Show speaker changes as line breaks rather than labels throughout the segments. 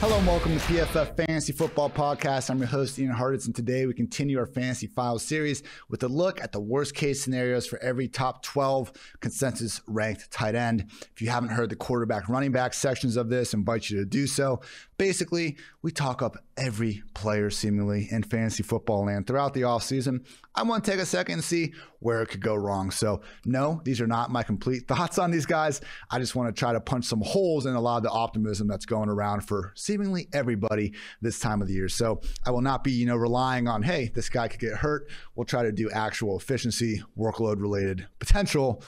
Hello and welcome to PFF Fantasy Football Podcast. I'm your host, Ian Hartitz, and today we continue our Fantasy Files series with a look at the worst-case scenarios for every top 12 consensus-ranked tight end. If you haven't heard the quarterback, running back sections of this, I invite you to do so. Basically, we talk up every player seemingly in fantasy football land throughout the offseason. I want to take a second and see where it could go wrong. So no, these are not my complete thoughts on these guys. I just want to try to punch some holes in a lot of the optimism that's going around for seemingly everybody this time of the year. So I will not be, relying on, hey, this guy could get hurt. We'll try to do actual efficiency, workload related potential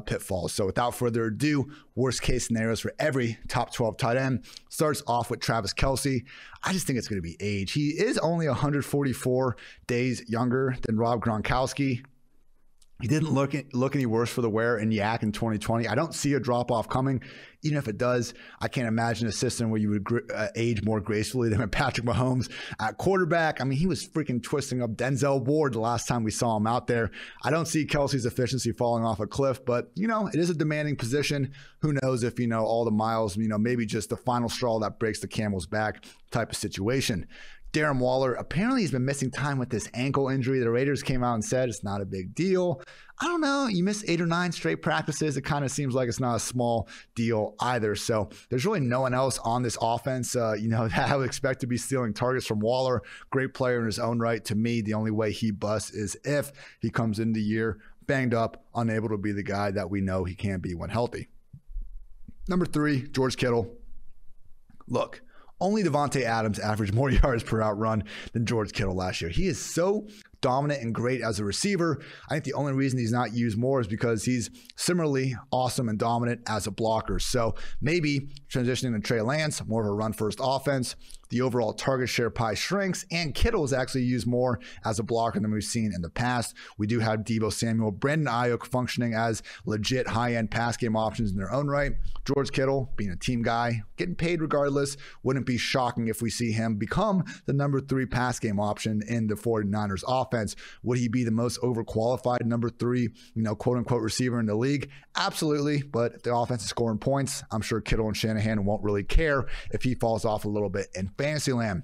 pitfalls. So without further ado, worst case scenarios for every top 12 tight end. Starts off with Travis Kelce. I just think it's going to be age. He is only 144 days younger than Rob Gronkowski. He didn't look any worse for the wear in Yak in 2020. I don't see a drop-off coming. Even if it does, I can't imagine a system where you would age more gracefully than Patrick Mahomes at quarterback. I mean, he was freaking twisting up Denzel Ward the last time we saw him out there. I don't see Kelce's efficiency falling off a cliff, but, it is a demanding position. Who knows if, all the miles, maybe just the final straw that breaks the camel's back type of situation. Darren Waller, apparently he's been missing time with this ankle injury. The Raiders came out and said it's not a big deal. I don't know. You miss 8 or 9 straight practices. It kind of seems like it's not a small deal either. So there's really no one else on this offense, that I would expect to be stealing targets from Waller. Great player in his own right. To me, the only way he busts is if he comes into the year banged up, unable to be the guy that we know he can be when healthy. Number 3, George Kittle. Look, only Devontae Adams averaged more yards per out run than George Kittle last year. He is so dominant and great as a receiver. I think the only reason he's not used more is because he's similarly awesome and dominant as a blocker. So maybe transitioning to Trey Lance, more of a run-first offense, the overall target share pie shrinks, and Kittle is actually used more as a blocker than we've seen in the past. We do have Deebo Samuel, Brandon Ayuk functioning as legit high-end pass game options in their own right. George Kittle, being a team guy, getting paid regardless, wouldn't be shocking if we see him become the number 3 pass game option in the 49ers offense. Would he be the most overqualified number 3, quote-unquote receiver in the league? Absolutely, but if the offense is scoring points, I'm sure Kittle and Shanahan won't really care if he falls off a little bit in Fantasyland.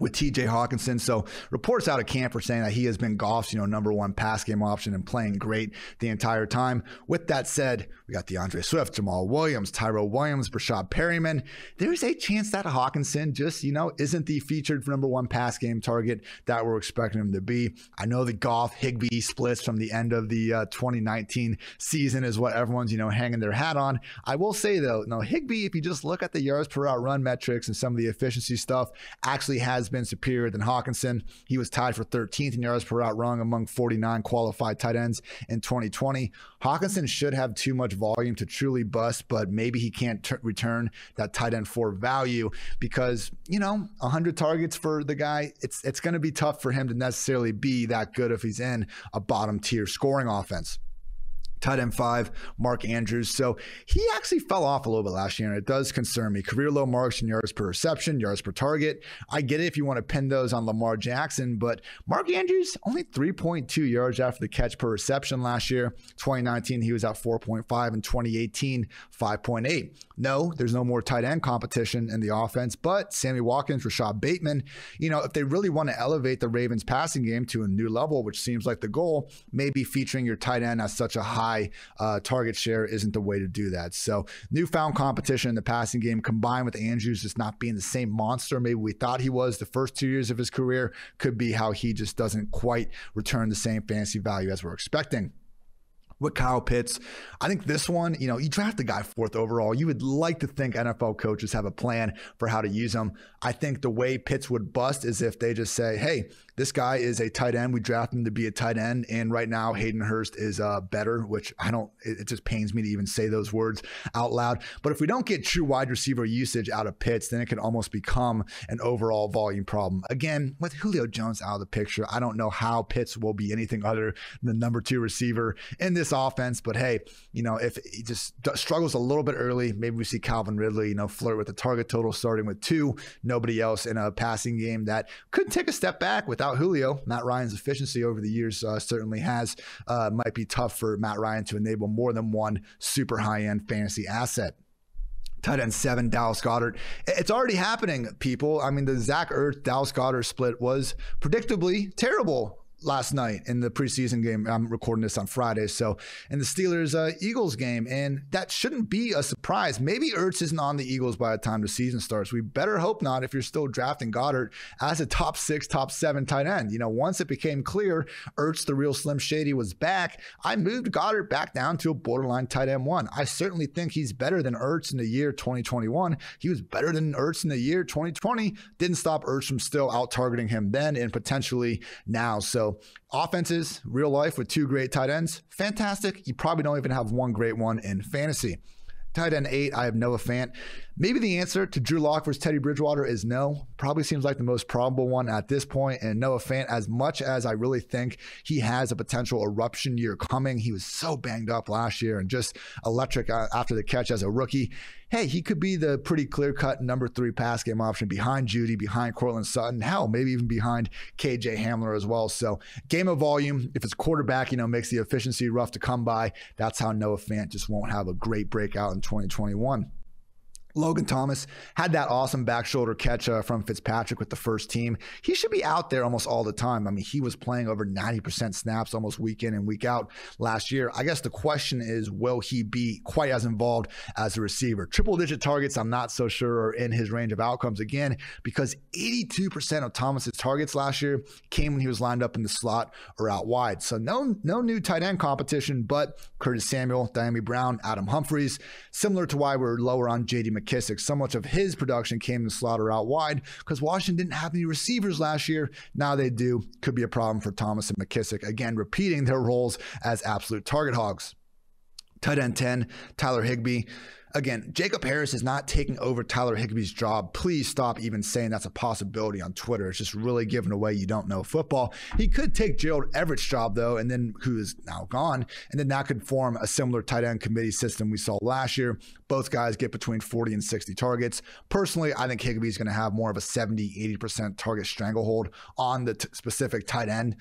With TJ Hockenson. So reports out of camp are saying that he has been Goff's, number 1 pass game option and playing great the entire time. With that said, we got DeAndre Swift, Jamal Williams, Tyrell Williams, Brashad Perryman. There's a chance that Hockenson just, isn't the featured number 1 pass game target that we're expecting him to be. I know the Goff-Higbee splits from the end of the 2019 season is what everyone's, hanging their hat on. I will say though, Higbee, if you just look at the yards per out run metrics and some of the efficiency stuff, actually has been superior than Hockenson. He was tied for 13th in yards per out run among 49 qualified tight ends in 2020. Hockenson should have too much volume to truly bust, but maybe he can't return that tight end 4 value because, 100 targets for the guy, it's going to be tough for him to necessarily be that good if he's in a bottom tier scoring offense. Tight end 5, Mark Andrews. So he actually fell off a little bit last year, and it does concern me. Career low marks in yards per reception, yards per target. I get it if you want to pin those on Lamar Jackson, but Mark Andrews, only 3.2 yards after the catch per reception last year. 2019, he was at 4.5. In 2018, 5.8. No, there's no more tight end competition in the offense, but Sammy Watkins, Rashad Bateman, if they really want to elevate the Ravens passing game to a new level, which seems like the goal, maybe featuring your tight end as such a high target share isn't the way to do that. So newfound competition in the passing game combined with Andrews just not being the same monster maybe we thought he was the first 2 years of his career could be how he just doesn't quite return the same fantasy value as we're expecting. With Kyle Pitts, I think this one, you draft the guy 4th overall. You would like to think NFL coaches have a plan for how to use him. I think the way Pitts would bust is if they just say, hey, this guy is a tight end. We draft him to be a tight end. And right now, Hayden Hurst is better, which it just pains me to even say those words out loud. But if we don't get true wide receiver usage out of Pitts, then it can almost become an overall volume problem. Again, with Julio Jones out of the picture, I don't know how Pitts will be anything other than the number 2 receiver in this offense. But hey, if he just struggles a little bit early, maybe we see Calvin Ridley, flirt with the target total starting with 2. Nobody else in a passing game that could take a step back without Julio. Matt Ryan's efficiency over the years certainly has. Might be tough for Matt Ryan to enable more than one super high-end fantasy asset. Tight end 7, Dallas Goedert. It's already happening, people. I mean, the Zach Ertz, Dallas Goedert split was predictably terrible last night in the preseason game. I'm recording this on Friday. So in the Steelers-Eagles game, and that shouldn't be a surprise. Maybe Ertz isn't on the Eagles by the time the season starts. We better hope not if you're still drafting Goddard as a top 6, top 7 tight end. You know, once it became clear Ertz, the real Slim Shady, was back, I moved Goddard back down to a borderline tight end 1. I certainly think he's better than Ertz in the year 2021. He was better than Ertz in the year 2020. Didn't stop Ertz from still out-targeting him then and potentially now. So offenses, real life with 2 great tight ends, fantastic. You probably don't even have one great one in fantasy. Tight end 8, I have Noah Fant. Maybe the answer to Drew Lock versus Teddy Bridgewater is no. Probably seems like the most probable one at this point. And Noah Fant, as much as I really think he has a potential eruption year coming, he was so banged up last year and just electric after the catch as a rookie. Hey, he could be the pretty clear-cut number 3 pass game option behind Judy, behind Cortland Sutton, hell, maybe even behind KJ Hamler as well. So game of volume, if it's quarterback, you know, makes the efficiency rough to come by, that's how Noah Fant just won't have a great breakout in 2021. Logan Thomas had that awesome back shoulder catch from Fitzpatrick with the first team. He should be out there almost all the time. I mean, he was playing over 90% snaps almost week in and week out last year. I guess the question is, will he be quite as involved as a receiver? Triple-digit targets, I'm not so sure are in his range of outcomes again, because 82% of Thomas's targets last year came when he was lined up in the slot or out wide. So no new tight end competition, but Curtis Samuel, Diami Brown, Adam Humphries, similar to why we're lower on J.D. McKissick. So much of his production came in the slot or out wide because Washington didn't have any receivers last year. Now they do. Could be a problem for Thomas and McKissick, again, repeating their roles as absolute target hogs. Tight end 10, Tyler Higbee. Again, Jacob Harris is not taking over Tyler Higbee's job. Please stop even saying that's a possibility on Twitter. It's just really giving away you don't know football. He could take Gerald Everett's job, though, and then who is now gone, and then that could form a similar tight end committee system we saw last year. Both guys get between 40 and 60 targets. Personally, I think Higbee's going to have more of a 70-80% target stranglehold on the specific tight end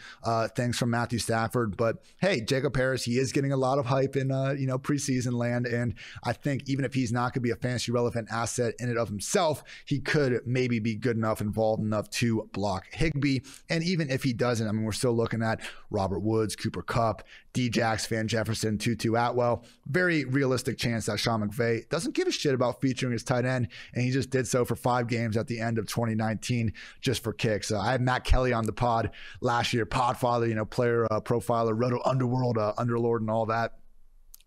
things from Matthew Stafford. But hey, Jacob Harris, he is getting a lot of hype in preseason land, and I think even if he's not going to be a fantasy relevant asset in and of himself, he could maybe be good enough, involved enough to block Higbee. And even if he doesn't, I mean, we're still looking at Robert Woods, Cooper Kupp, Djax, Van Jefferson, Tutu Atwell. Very realistic chance that Sean McVay doesn't give a shit about featuring his tight end, and he just did so for 5 games at the end of 2019 just for kicks. I had Matt Kelly on the pod last year, Podfather, player profiler, Roto Underworld, Underlord, and all that.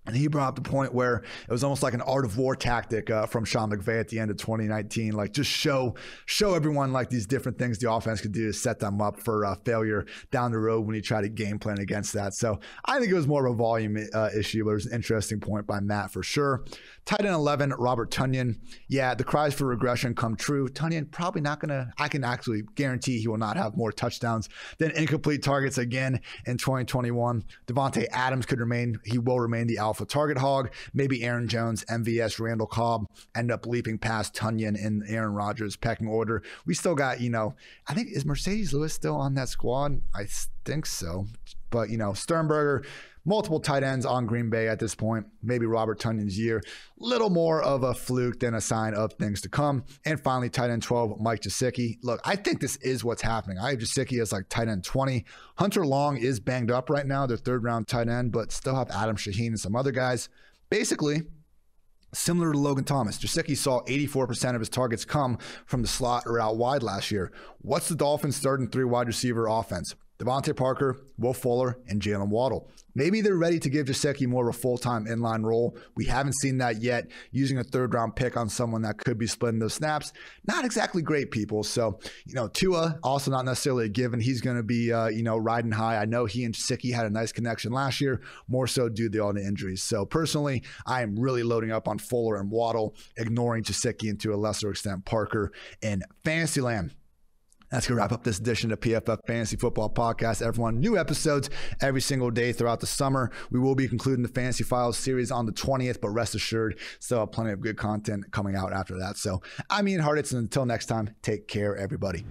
And he brought up the point where it was almost like an art of war tactic from Sean McVay at the end of 2019. Like, just show everyone like these different things the offense could do to set them up for failure down the road when you try to game plan against that. So I think it was more of a volume issue, but it was an interesting point by Matt for sure. Tight end 11, Robert Tonyan. Yeah, the cries for regression come true. Tonyan probably not going to, I can actually guarantee he will not have more touchdowns than incomplete targets again in 2021. Devontae Adams he will remain the alpha target hog. Maybe Aaron Jones, MVS, Randall Cobb end up leaping past Tonyan in Aaron Rodgers' pecking order. We still got, I think, is Mercedes Lewis still on that squad? I think so. But, Sternberger, multiple tight ends on Green Bay at this point. Maybe Robert Tonyan's year. Little more of a fluke than a sign of things to come. And finally, tight end 12, Mike Gesicki. Look, I think this is what's happening. I have Gesicki as like tight end 20. Hunter Long is banged up right now, their 3rd round tight end, but still have Adam Shaheen and some other guys. Basically, similar to Logan Thomas, Gesicki saw 84% of his targets come from the slot or out wide last year. What's the Dolphins' 3rd and 3 wide receiver offense? Devontae Parker, Will Fuller, and Jalen Waddle. Maybe they're ready to give Gesicki more of a full-time inline role. We haven't seen that yet. Using a 3rd-round pick on someone that could be splitting those snaps, not exactly great, people. So, Tua, also not necessarily a given. He's going to be, riding high. I know he and Gesicki had a nice connection last year, more so due to all the injuries. So, personally, I am really loading up on Fuller and Waddle, ignoring Gesicki and to a lesser extent Parker in Fantasyland. That's going to wrap up this edition of PFF Fantasy Football Podcast. Everyone, new episodes every single day throughout the summer. We will be concluding the Fantasy Files series on the 20th, but rest assured, still have plenty of good content coming out after that. So I'm Ian Hartitz, and until next time, take care, everybody.